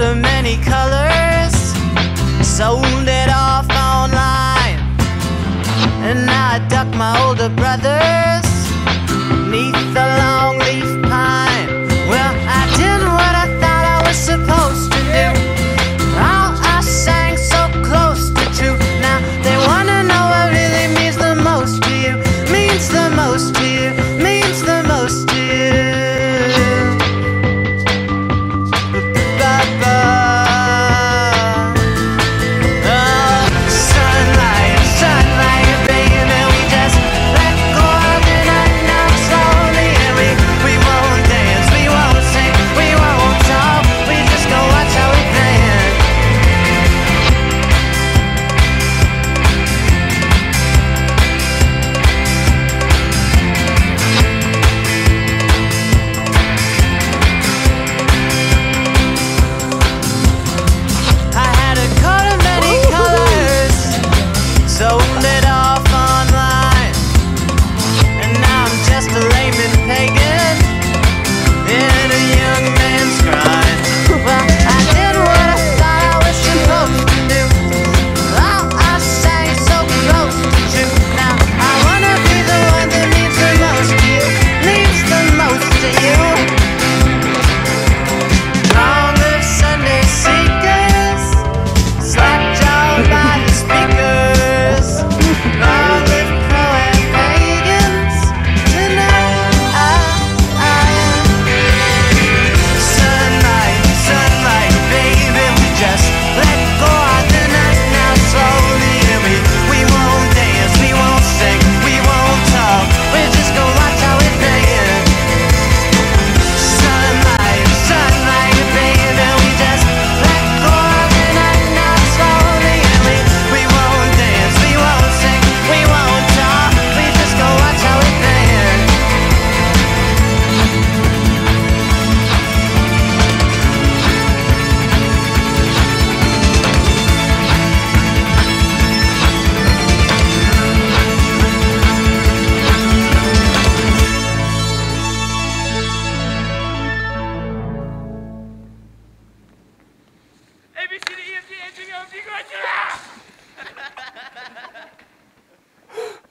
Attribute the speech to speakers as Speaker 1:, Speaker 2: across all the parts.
Speaker 1: coat of many colors, sold it off online, and now I duck my older brothers neath the long leaf pine. Well, I did what I thought I was supposed to do. Oh, I sang so close to truth. Now they wanna know what really means the most to you. Means the most to you. Means the most to you.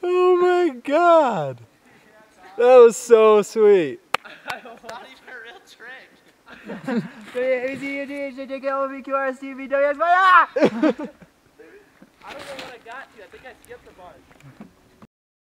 Speaker 2: Oh my God, that was so sweet.
Speaker 1: Not even a real trick.
Speaker 3: I don't know what I got to. I think I skipped a bunch.